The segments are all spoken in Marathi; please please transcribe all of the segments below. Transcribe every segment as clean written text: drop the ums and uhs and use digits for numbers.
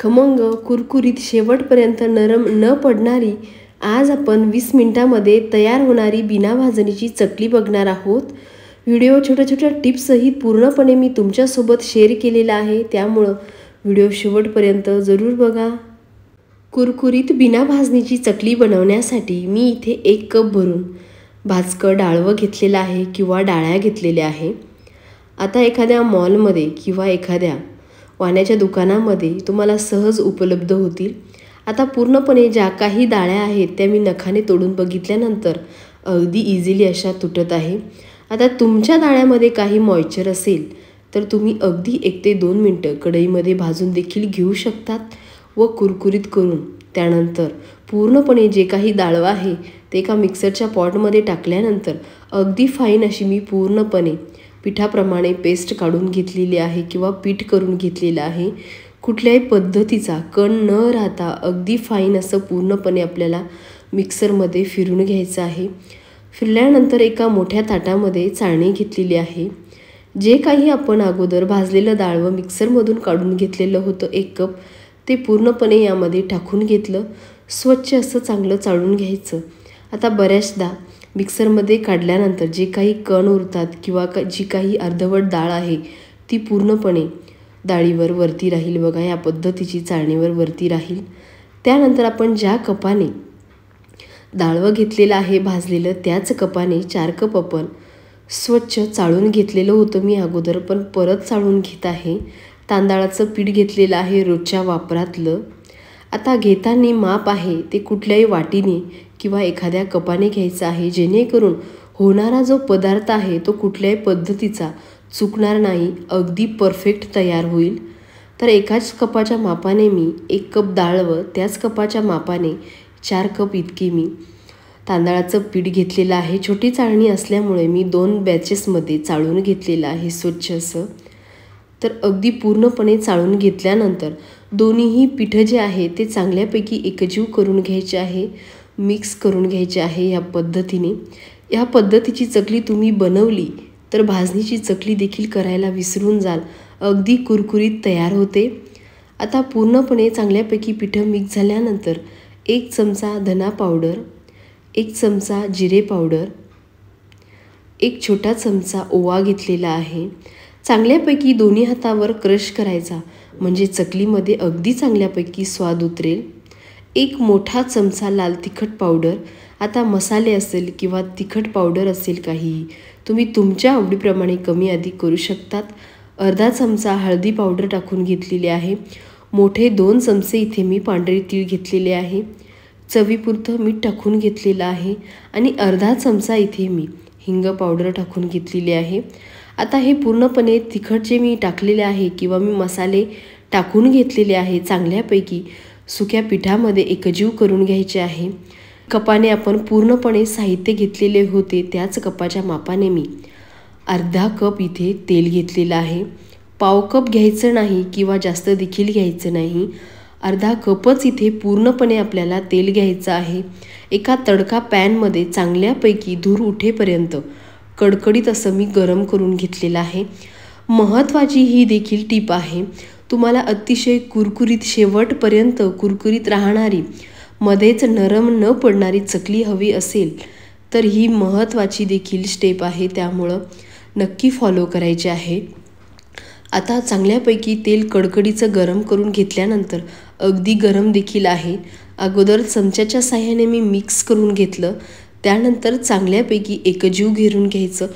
खमंग कुरकुरीत शेवटपर्यंत नरम न पडणारी आज आपण 20 मिनिटांमध्ये तयार होणारी बिना भाजणीची चकली बघणार आहोत। व्हिडिओ छोट्या छोट्या टिप्स सहित पूर्णपणे मी तुमच्यासोबत शेअर केलेला आहे, त्यामुळे व्हिडिओ शेवटपर्यंत जरूर बघा। कुरकुरीत बिना भाजणीची चकली बनवण्यासाठी मी इथे 1 कप भरून भाजकं डाळवं घेतलेलं आहे किंवा डाळ्या घेतलेल्या आहे। आता एखाद्या मॉलमध्ये किंवा एखाद्या वाण्याच्या दुकानामध्ये तुम्हाला सहज उपलब्ध होतील। आता पूर्णपणे ज्या काही डाळ्या आहेत त्या मी नखाने तोडून बघितल्यानंतर अगदी इझिली अशा तुटत आहे। आता तुमच्या डाळ्यामध्ये काही मॉइश्चर असेल तर तुम्ही अगदी 1 ते 2 मिनिटं कढईमध्ये भाजून देखील घेऊ शकतात व कुरकुरीत करून त्यानंतर पूर्णपणे जे काही डाळवं आहे ते एका मिक्सरच्या पॉटमध्ये टाकल्यानंतर अगदी फाईन अशी मी पूर्णपणे पिठाप्रमाणे पेस्ट काढून घेतलेली आहे किंवा पीठ करून घेतलेलं आहे। कुठल्याही पद्धतीचा कण न राहता अगदी फाईन असं पूर्णपणे आपल्याला मिक्सरमध्ये फिरून घ्यायचं आहे। फिरल्यानंतर एका मोठ्या ताटामध्ये चाळणी घेतलेली आहे। जे काही आपण अगोदर भाजलेलं डाळवं मिक्सरमधून काढून घेतलेलं होतं 1 कप, ते पूर्णपणे यामध्ये टाकून घेतलं। स्वच्छ असं चांगलं चाळून घ्यायचं। आता बऱ्याचदा मिक्सरमध्ये काढल्यानंतर जे काही कण उरतात किंवा जी काही अर्धवट डाळ आहे ती पूर्णपणे डाळीवर वरती राहील बघा, या पद्धतीची चाळणीवर वरती राहील। त्यानंतर आपण ज्या कपाने डाळवं घेतलेलं आहे भाजलेलं त्याच कपाने 4 कप आपण स्वच्छ चाळून घेतलेलं होतं मी अगोदर, पण परत चाळून घेत आहे। तांदळाचं पीठ घेतलेलं आहे रोजच्या वापरातलं। आता घेताना माप आहे ते कुठल्याही वाटीने किंवा एखाद्या कपाने घ्यायचं आहे, जेणेकरून होणारा जो पदार्थ आहे तो कुठल्याही पद्धतीचा चुकणार नाही, अगदी परफेक्ट तयार होईल। तर एकाच कपाच्या मापाने मी 1 कप डाळ व त्याच कपाच्या मापाने 4 कप इतके मी तांदळाचं पीठ घेतलेलं आहे। छोटी चाळणी असल्यामुळे मी 2 बॅचेसमध्ये चाळून घेतलेलं आहे स्वच्छ असं। तर अगदी पूर्णपणे चाळून घेतल्यानंतर दोन्हीही पीठ जे आहे ते चांगल्यापैकी एकजीव करून घ्यायचे आहे, मिक्स करून घ्यायचे आहे। या पद्धतीने या पद्धतीची चकली तुम्ही बनवली तर भाजणीची चकली देखील करायला विसरून जाल, अगदी कुरकुरीत तयार होते। आता पूर्णपणे चांगल्यापैकी पीठ मिक्स झाल्यानंतर 1 चमचा धना पावडर, 1 चमचा जिरे पावडर, 1 छोटा चमचा ओवा घेतलेला आहे। चांगल्यापैकी दोन्ही हातावर क्रश करायचा, म्हणजे चकलीमध्ये अगदी चांगल्यापैकी स्वाद उतरेल। 1 मोठा चमचा लाल तिखट पावडर। आता मसाले असेल किंवा तिखट पावडर असेल काही तुम्ही तुमच्या आवडीप्रमाणे कमी अधिक करू शकतात। अर्धा चमचा हळदी पावडर टाकून घेतलेली आहे। मोठे 2 चमचे इथे मी पांढरे तीळ घेतलेले आहे। चवीपुरतं मीठ टाकून घेतलेलं आहे आणि अर्धा चमचा इथे मी हिंग पावडर टाकून घेतलेली आहे। आता हे पूर्णपणे तिखट जे मी टाकलेले आहे किंवा मी मसाले टाकून घेतलेले आहे चांगल्यापैकी सुक्या पिठामध्ये एकजीव करून घ्यायचे आहे। कपाने आपण पूर्णपणे साहित्य घेतलेले होते त्याच कपाच्या मापाने मी अर्धा कप इथे तेल घेतलेलं आहे। पाव कप घ्यायचं नाही किंवा जास्त देखील घ्यायचं नाही, अर्धा कपच इथे पूर्णपणे आपल्याला तेल घ्यायचं आहे। एका तडका पॅनमध्ये चांगल्यापैकी धूर उठेपर्यंत कडकडीत असं मी गरम करून घेतलेलं आहे। महत्त्वाची ही देखील टीप आहे, तुम्हाला अतिशय कुरकुरीत शेवटपर्यंत कुरकुरीत राहणारी मध्येच नरम न पडणारी चकली हवी असेल तर ही महत्त्वाची देखील स्टेप आहे, त्यामुळं नक्की फॉलो करायचे आहे। आता चांगल्यापैकी तेल कडकडीचं गरम करून घेतल्यानंतर अगदी गरम देखील आहे। अगोदर चमच्याच्या साहाय्याने मी मिक्स करून घेतलं, त्यानंतर चांगल्यापैकी एकजीव घेरून घ्यायचं।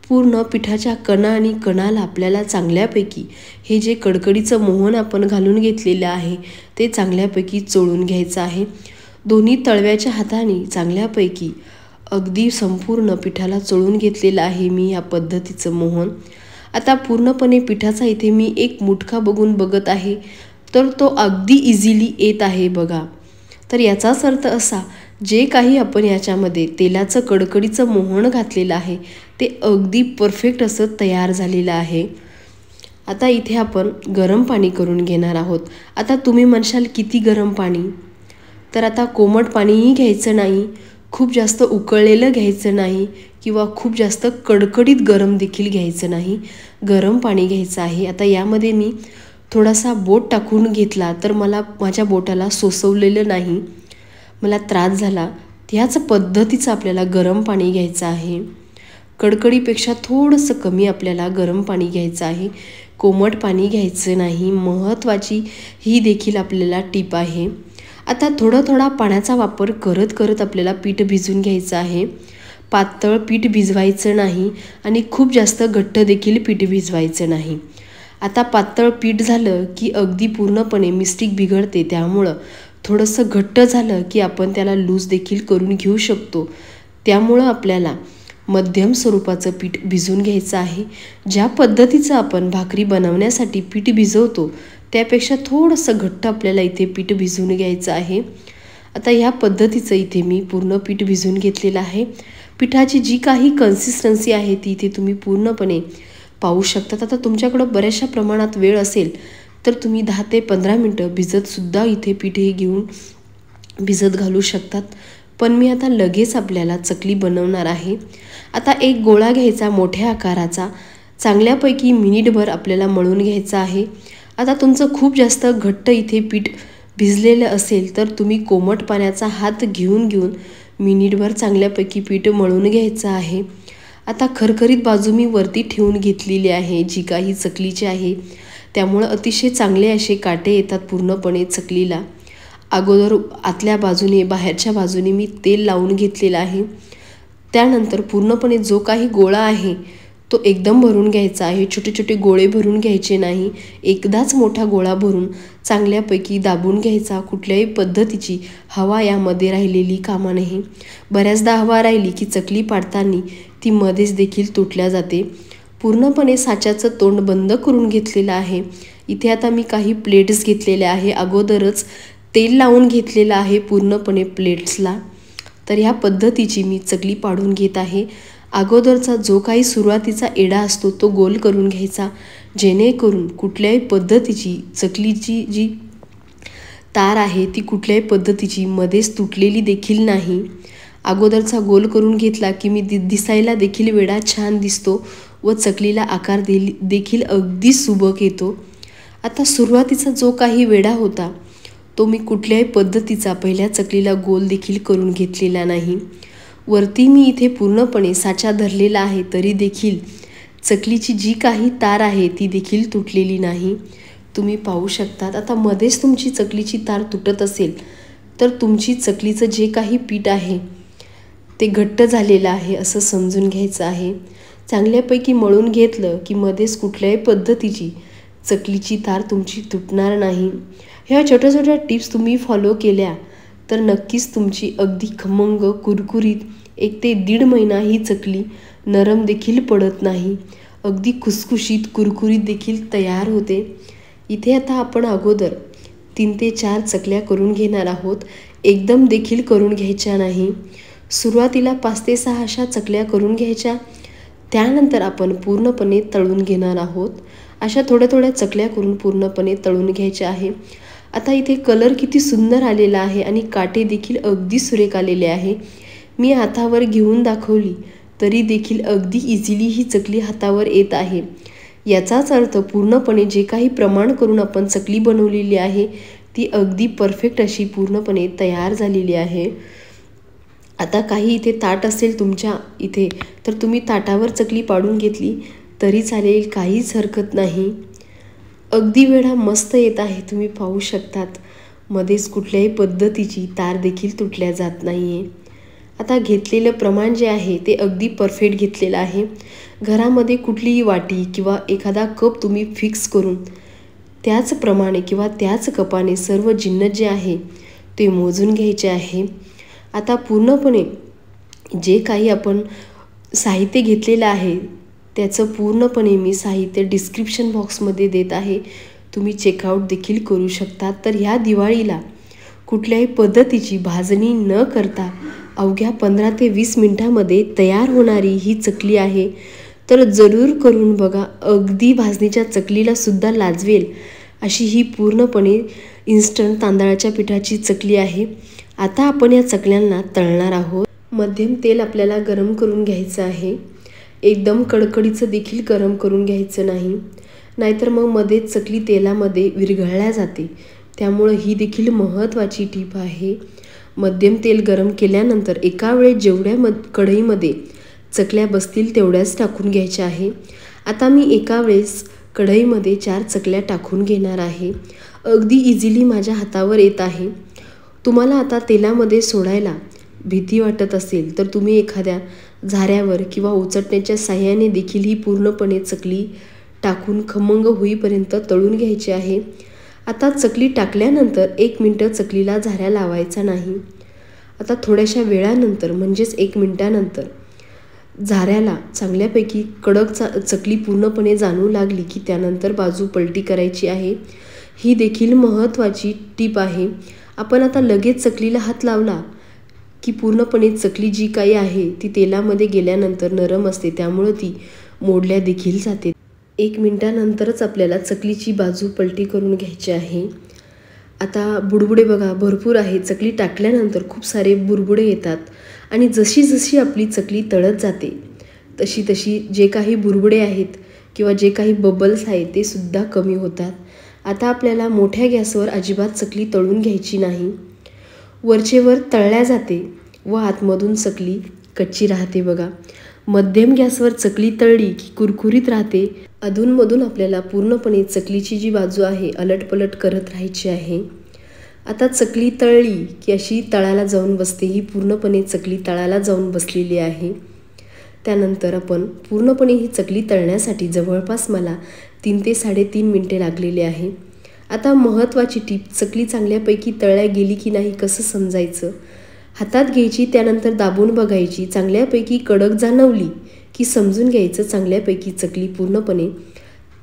पूर्ण पिठाच्या कणा आणि कणाला आपल्याला चांगल्यापैकी हे जे कडकडीचं मोहन आपण घालून घेतलेलं आहे ते चांगल्यापैकी चोळून घ्यायचं आहे। दोन्ही तळव्याच्या हाताने चांगल्यापैकी अगदी संपूर्ण पिठाला चोळून घेतलेलं आहे मी या पद्धतीचं मोहन। आता पूर्णपणे पिठाचा इथे मी 1 मुठका बघून बघत आहे तर तो अगदी इझिली येत आहे बघा। तर याचाच अर्थ असा, जे काही आपण याच्यामध्ये तेलाचं कडकडीचं मोहन घातलेलं आहे ते अगदी परफेक्ट असं तयार झालेलं आहे। आता इथे आपण गरम पाणी करून घेणार आहोत। आता तुम्ही म्हणशाल किती गरम पाणी, तर आता कोमट पाणीही घ्यायचं नाही, खूप जास्त उकळलेलं घ्यायचं नाही किंवा खूप जास्त कडकडीत गरम देखील घ्यायचं नाही, गरम पाणी घ्यायचं आहे। आता यामध्ये मी थोडासा बोट टाकून घेतला तर मला माझ्या बोटाला सोसवलेलं नाही, मला त्रास झाला. ह्याच पद्धतीचं आपल्याला गरम पाणी घ्यायचं आहे. कडकडीपेक्षा थोडंसं कमी आपल्याला गरम पाणी घ्यायचं आहे, कोमट पाणी घ्यायचं नाही. महत्त्वाची ही देखील आपल्याला टीप आहे. आता थोडा पाण्याचा वापर करत करत आपल्याला पीठ भिजवून घ्यायचं आहे. पातळ पीठ भिजवायचं नाही आणि खूप जास्त घट्ट देखील पीठ भिजवायचं नाही. आता पातळ पीठ झालं की अगदी पूर्णपणे मिस्टिक बिघडते, त्यामुळं थोडंसं घट्ट झालं की आपण त्याला लूज देखील करून घेऊ शकतो. त्यामुळं आपल्याला मध्यम स्वरूपाचं पीठ भिजवून घ्यायचं आहे. ज्या पद्धतीचं आपण भाकरी बनवण्यासाठी पीठ भिजवतो त्यापेक्षा थोडंसं घट्ट आपल्याला इथे पीठ भिजवून घ्यायचं आहे. आता ह्या पद्धतीचं इथे मी पूर्ण पीठ भिजवून घेतलेलं आहे. पिठाची जी काही कन्सिस्टन्सी आहे ती इथे तुम्ही पूर्णपणे पाहू शकतात. आता तुमच्याकडं बऱ्याचशा प्रमाणात वेळ असेल तर तुम्ही 10 ते 15 मिनटं भिजतसुद्धा इथे पीठ हे घेऊन भिजत घालू शकतात. पण मी आता लगेच आपल्याला चकली बनवणार आहे. आता एक गोळा घ्यायचा मोठ्या आकाराचा, चांगल्यापैकी मिनिटभर आपल्याला मळून घ्यायचा आहे. आता तुमचं खूप जास्त घट्ट इथे पीठ भिजलेलं असेल तर तुम्ही कोमट पाण्याचा हात घेऊन मिनिटभर चांगल्यापैकी पीठ मळून घ्यायचं आहे. आता खरखरीत बाजू मी वरती ठेवून घेतलेली आहे जी काही चकलीची आहे, त्यामुळं अतिशय चांगले असे काटे येतात पूर्णपणे चकलीला. अगोदर आतल्या बाजूने बाहेरच्या बाजूने मी तेल लावून घेतलेलं आहे. त्यानंतर पूर्णपणे जो काही गोळा आहे तो एकदम भरून घ्यायचा आहे. छोटे छोटे गोळे भरून घ्यायचे नाही, एकदाच मोठा गोळा भरून चांगल्यापैकी दाबून घ्यायचा. कुठल्याही पद्धतीची हवा यामध्ये राहिलेली कामा नये. बऱ्याचदा हवा राहिली की चकली पाडताना ती मध्येच देखील तुटल्या जाते. पूर्णपणे साच्याचं तोंड बंद करून घेतलेलं आहे. इथे आता मी काही प्लेट्स घेतलेल्या आहे, अगोदरच तेल लावून घेतलेलं आहे पूर्णपणे प्लेट्सला. तर ह्या पद्धतीची मी चकली पाडून घेत आहे. अगोदरचा जो काही सुरुवातीचा एडा असतो तो गोल करून घ्यायचा, जेणेकरून कुठल्याही पद्धतीची चकलीची जी तार आहे ती कुठल्याही पद्धतीची मध्येच तुटलेली देखील नाही. अगोदरचा गोल करून घेतला की मी दिसायला देखील वेडा छान दिसतो व चकलीला आकार देखील अगदी सुबक येतो. आता सुरुवातीचा जो काही वेडा होता तो मी कुठल्याही पद्धतीचा पहिल्या चकलीला गोल देखील करून घेतलेला नाही. वरती मी इथे पूर्णपणे साचा धरलेला आहे तरी देखील चकलीची जी काही तार आहे ती देखील तुटलेली नाही, तुम्ही पाहू शकतात. आता मध्येच तुमची चकलीची तार तुटत असेल तर तुमची चकलीचं जे काही पीठ आहे ते घट्ट झालेलं आहे असं समजून घ्यायचं आहे. चांगल्यापैकी मळून घेतलं की मध्येच कुठल्याही पद्धतीची चकलीची तार तुमची तुटणार नाही. ह्या छोट्या छोट्या टिप्स तुम्ही फॉलो केल्या तर नक्कीच तुमची अगदी खमंग कुरकुरीत 1 ते 1.5 महिना ही चकली नरम देखील पडत नाही, अगदी खुसखुशीत कुरकुरीत देखील तयार होते. इथे आता आपण अगोदर 3 ते 4 चकल्या करून घेणार आहोत, एकदम देखील करून घ्यायच्या नाही. सुरुवातीला 5 ते 6 अशा चकल्या करून घ्यायच्या, त्यानंतर आपण पूर्णपणे तळून घेणार आहोत. अशा थोड्या थोड्या चकल्या करून पूर्णपणे तळून घ्यायच्या आहे. आता इथे कलर किती सुंदर आलेला आहे आणि काटे देखील अगदी सुरेख आलेले आहे. मी हातावर घेऊन दाखवली तरी देखील अगदी इझिली ही चकली हातावर येत आहे. याचाच अर्थ पूर्णपणे जे काही प्रमाण करून आपण चकली बनवलेली आहे ती अगदी परफेक्ट अशी पूर्णपणे तयार झालेली आहे. आता काही इथे ताट असेल तुमच्या इथे तर तुम्ही ताटावर चकली पाडून घेतली तरी चालेल, काहीच हरकत नाही. अगदी वेळा मस्त येत आहे, तुम्ही पाहू शकतात. मध्येच कुठल्याही पद्धतीची तार देखील तुटल्या जात नाही आहे. आता घेतलेलं प्रमाण जे आहे ते अगदी परफेक्ट घेतलेलं आहे. घरामध्ये कुठलीही वाटी किंवा एखादा कप तुम्ही फिक्स करून त्याचप्रमाणे किंवा त्याच कपाने सर्व जिन्नस जे आहे ते मोजून घ्यायचे आहे. आता पूर्णपणे जे काही आपण साहित्य घेतलेलं आहे त्याचं पूर्णपणे मी साहित्य डिस्क्रिप्शन बॉक्समध्ये देत आहे, तुम्ही चेकआउट देखील करू शकता. तर ह्या दिवाळीला कुठल्याही पद्धतीची भाजणी न करता अवघ्या 15 ते 20 मिनिटांमध्ये तयार होणारी ही चकली आहे. तर जरूर करून बघा, अगदी भाजणीच्या चकलीला सुद्धा लाजवेल अशी ही पूर्णपणे इन्स्टंट तांदळाच्या पिठाची चकली आहे. आता आपण या चकल्यांना तळणार आहोत. मध्यम तेल आपल्याला गरम करून घ्यायचं आहे, एकदम कडकडीचं देखील गरम करून घ्यायचं नाही. नाहीतर मग मध्येच चकली तेलामध्ये विरघळल्या जाते. त्यामुळं ही देखील महत्त्वाची टीप आहे. मध्यम तेल गरम केल्यानंतर एका वेळेस जेवढ्या कढईमध्ये चकल्या बसतील तेवढ्याच टाकून घ्यायच्या आहे. आता मी एका वेळेस कढईमध्ये 4 चकल्या टाकून घेणार आहे. अगदी इझिली माझ्या हातावर येत आहे. तुम्हाला आता तेलामध्ये सोडायला भीती वाटत असेल तर तुम्ही एखाद्या झाऱ्यावर किंवा उचटण्याच्या साह्याने देखील ही पूर्णपणे चकली टाकून खमंग होईपर्यंत तळून घ्यायची आहे. आता चकली टाकल्यानंतर 1 मिनिट चकलीला झाऱ्या लावायचा नाही. आता थोड्याशा वेळानंतर म्हणजेच 1 मिनिटानंतर झाऱ्याला चांगल्यापैकी कडक चकली पूर्णपणे जाणू लागली की त्यानंतर बाजू पलटी करायची आहे. ही देखील महत्त्वाची टीप आहे. आपण आता लगेच चकलीला हात लावला की पूर्णपणे चकली जी काही आहे ती तेलामध्ये गेल्यानंतर नरम असते, त्यामुळं ती मोडल्या देखील जाते. 1 मिनिटानंतरच आपल्याला चकलीची बाजू पलटी करून घ्यायची आहे. आता बुडबुडे बघा भरपूर आहे. चकली टाकल्यानंतर खूप सारे बुडबुडे येतात आणि जशी जशी आपली चकली तळत जाते तशी तशी जे काही बुडबुडे आहेत किंवा जे काही बबल्स आहेत ते सुद्धा कमी होतात. आता आपल्याला मोठ्या गॅसवर अजिबात चकली तळून घ्यायची नाही. वरचेवर तळल्या जाते व आतमधून चकली कच्ची राहते बघा. मध्यम गॅसवर चकली तळली की कुरकुरीत राहते. अधूनमधून आपल्याला पूर्णपणे चकलीची जी बाजू आहे अलटपलट करत राहायची आहे. आता चकली तळली की अशी तळाला जाऊन बसते. ही पूर्णपणे चकली तळाला जाऊन बसलेली आहे. त्यानंतर आपण पूर्णपणे ही चकली तळण्यासाठी जवळपास मला 3 ते 3.5 मिनिटे लागलेली आहे. आता महत्त्वाची टीप, चकली चांगल्यापैकी तळल्या गेली की नाही कसं समजायचं. हातात घ्यायची, त्यानंतर दाबून बघायची. चांगल्यापैकी कडक जाणवली की समजून घ्यायचं चांगल्यापैकी चकली पूर्णपणे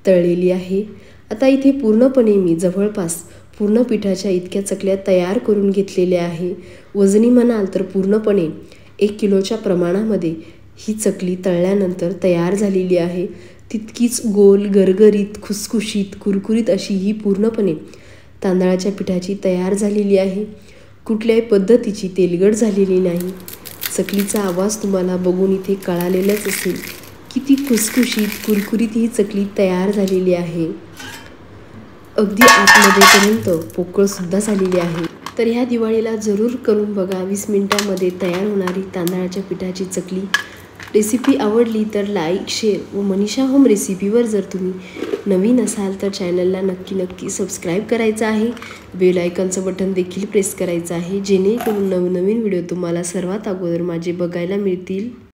तळलेली आहे. आता इथे पूर्णपणे मी जवळपास पूर्ण पिठाच्या इतक्या चकल्या तयार करून घेतलेल्या आहे. वजनी म्हणाल तर पूर्णपणे 1 किलोच्या प्रमाणामध्ये ही चकली तळल्यानंतर तयार झालेली आहे. तितकीच गोल, गरगरीत, खुसखुशीत, कुरकुरीत अशी ही पूर्णपणे तांदळाच्या पिठाची तयार झालेली आहे. कुठल्याही पद्धतीची तेलगट झालेली नाही. चकलीचा आवाज तुम्हाला बघून इथे कळालेलाच असेल किती खुसखुशीत, कुरकुरीत ही चकली तयार झालेली आहे. अगदी आतमध्येपर्यंत पोकळसुद्धा झालेली आहे. तर ह्या दिवाळीला जरूर करून बघा 20 मिनिटांमध्ये तयार होणारी तांदळाच्या पिठाची चकली. रेसिपी आवडली तर लाईक, शेअर व मनीषा होम रेसिपीवर जर तुम्ही नवीन असाल तर चॅनलला नक्की सबस्क्राईब करायचं आहे. बेल आयकॉनचं बटन देखील प्रेस करायचं आहे, जेणेकरून नवनवीन व्हिडिओ तुम्हाला सर्वात अगोदर माझे बघायला मिळतील.